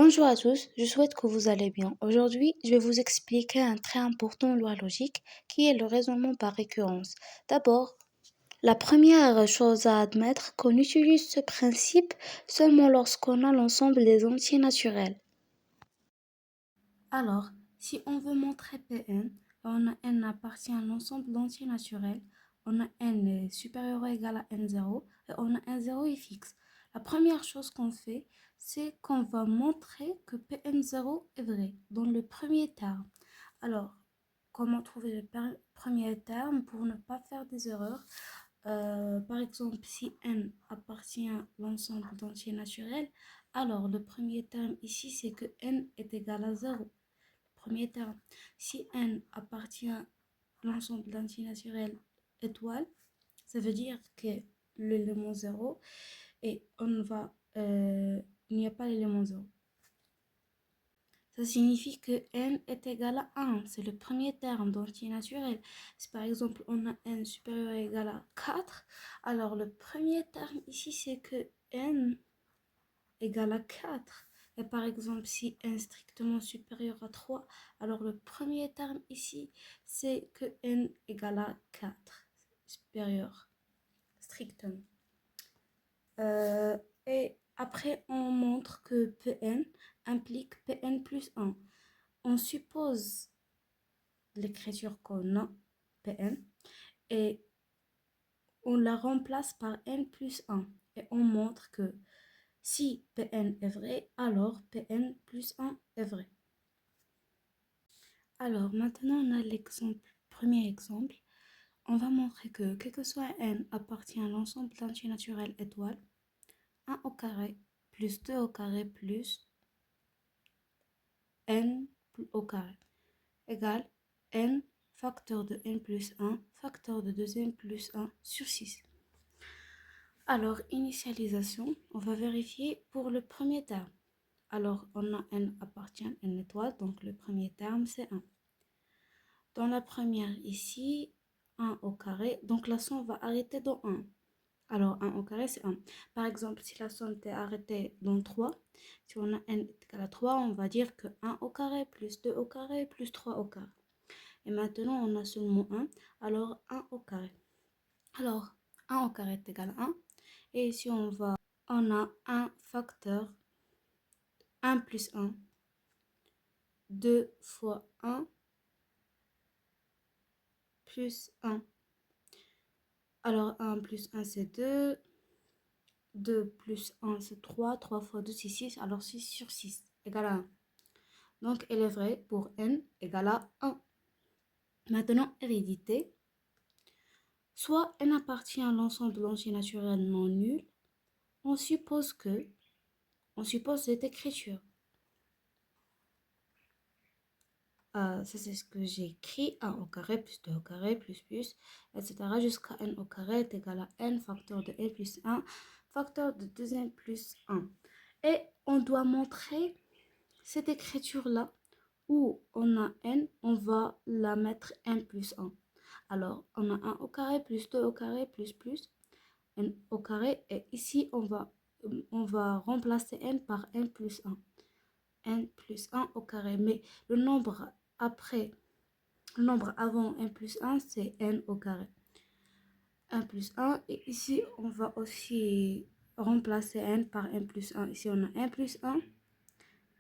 Bonjour à tous, je souhaite que vous allez bien. Aujourd'hui, je vais vous expliquer un très important loi logique qui est le raisonnement par récurrence. D'abord, la première chose à admettre qu'on utilise ce principe seulement lorsqu'on a l'ensemble des entiers naturels. Alors, si on veut montrer Pn, on a n appartient à l'ensemble d'entiers naturels, on a n est supérieur ou égal à n0 et on a n0 est fixe. La première chose qu'on fait, c'est qu'on va montrer que Pn0 est vrai dans le premier terme. Alors, comment trouver le premier terme pour ne pas faire des erreurs? Par exemple, si n appartient à l'ensemble d'entiers naturels, alors le premier terme ici, c'est que n est égal à 0. Premier terme. Si n appartient à l'ensemble d'entiers naturels étoile, ça veut dire que l'élément 0 et il n'y a pas l'élément 0. Ça signifie que n est égal à 1. C'est le premier terme d'entier naturel. Si par exemple on a n supérieur ou égal à 4, alors le premier terme ici c'est que n égale à 4. Et par exemple, si n strictement supérieur à 3, alors le premier terme ici, c'est que n égale à 4, supérieur, strictement. Et après, on montre que Pn implique Pn plus 1. On suppose l'écriture qu'on a, Pn, et on la remplace par n plus 1. Et on montre que si Pn est vrai, alors Pn plus 1 est vrai. Alors maintenant on a premier exemple. On va montrer que quel que soit n appartient à l'ensemble d'entiers naturels étoile, 1 au carré plus 2 au carré plus n au carré égale n facteur de n plus 1 facteur de 2n plus 1 sur 6. Alors, initialisation, on va vérifier pour le premier terme. Alors, on a n appartient à n étoile, donc le premier terme, c'est 1. Dans la première ici, 1 au carré, donc la somme va arrêter dans 1. Alors, 1 au carré, c'est 1. Par exemple, si la somme était arrêtée dans 3, si on a n égale à 3, on va dire que 1 au carré plus 2 au carré plus 3 au carré. Et maintenant, on a seulement 1, alors 1 au carré. Alors, 1 au carré est égal à 1. Et si on a un facteur 1 plus 1, 2 fois 1 plus 1. Alors 1 plus 1 c'est 2, 2 plus 1 c'est 3, 3 fois 2 c'est 6, alors 6 sur 6 égale à 1. Donc elle est vraie pour n égale à 1. Maintenant, hérédité. Soit n appartient à l'ensemble de l'entier naturel non nul, on suppose cette écriture. Ça c'est ce que j'ai écrit, 1 au carré plus 2 au carré plus, etc. jusqu'à n au carré est égal à n facteur de n plus 1 facteur de 2n plus 1. Et on doit montrer cette écriture-là où on a n, on va la mettre n plus 1. Alors, on a 1 au carré plus 2 au carré plus n au carré. Et ici, on va remplacer n par n plus 1. n plus 1 au carré. Mais le nombre avant n plus 1, c'est n au carré. 1 plus 1. Et ici, on va aussi remplacer n par n plus 1. Ici, on a n plus 1,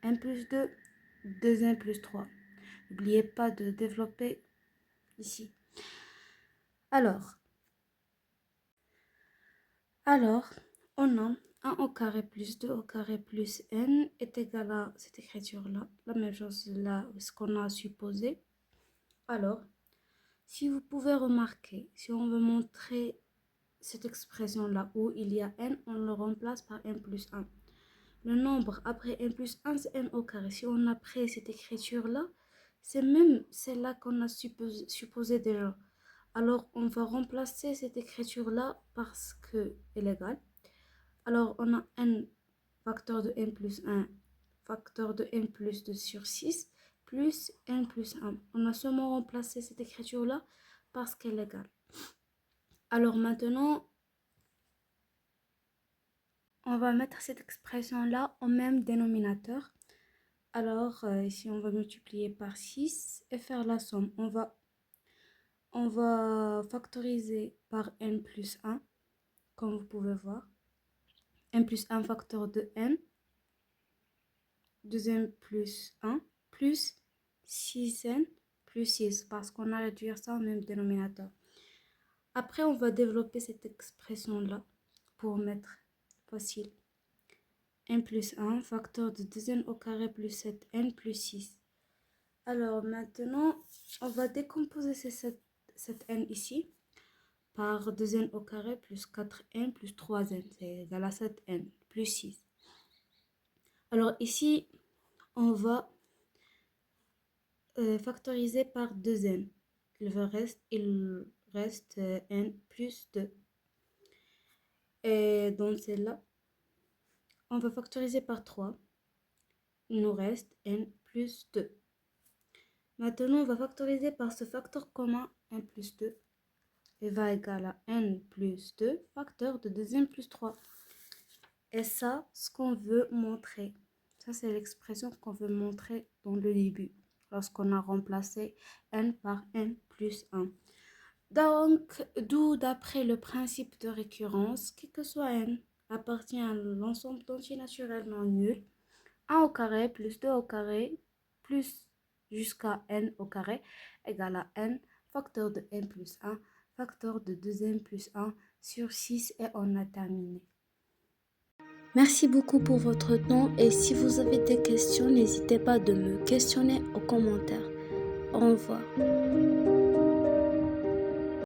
n plus 2, 2n plus 3. N'oubliez pas de développer ici. Alors, on a 1 au carré plus 2 au carré plus n est égal à cette écriture-là. La même chose là, ce qu'on a supposé. Alors, si vous pouvez remarquer, si on veut montrer cette expression-là où il y a n, on le remplace par n plus 1. Le nombre après n plus 1, c'est n au carré. Si on a pris cette écriture-là, c'est même celle-là qu'on a supposé déjà. Alors, on va remplacer cette écriture-là parce qu'elle est égale. Alors, on a n facteur de n plus 1, facteur de n plus 2 sur 6, plus n plus 1. On a seulement remplacé cette écriture-là parce qu'elle est égale. Alors maintenant, on va mettre cette expression-là au même dénominateur. Alors, ici, on va multiplier par 6 et faire la somme. On va factoriser par n plus 1, comme vous pouvez voir. N plus 1 facteur de n, 2n plus 1, plus 6n plus 6, parce qu'on a réduit ça au même dénominateur. Après, on va développer cette expression-là pour mettre facile. N plus 1 facteur de 2n au carré plus 7n plus 6. Alors maintenant, on va décomposer cette n ici par 2n au carré plus 4n plus 3n. C'est égal à 7n plus 6. Alors ici, on va factoriser par 2n. Il reste n plus 2. Et dans celle-là, on va factoriser par 3. Il nous reste n plus 2. Maintenant, on va factoriser par ce facteur commun n plus 2. Et va égal à n plus 2 facteur de 2n plus 3. Et ça, ce qu'on veut montrer. Ça, c'est l'expression qu'on veut montrer dans le début, lorsqu'on a remplacé n par n plus 1. Donc, d'où d'après le principe de récurrence, quel que soit n, appartient à l'ensemble d'entiers naturels non nuls, 1 au carré plus 2 au carré plus jusqu'à n au carré égale à n facteur de n plus 1 facteur de 2n plus 1 sur 6 et on a terminé. Merci beaucoup pour votre temps et si vous avez des questions, n'hésitez pas de me questionner aux commentaires. Au revoir.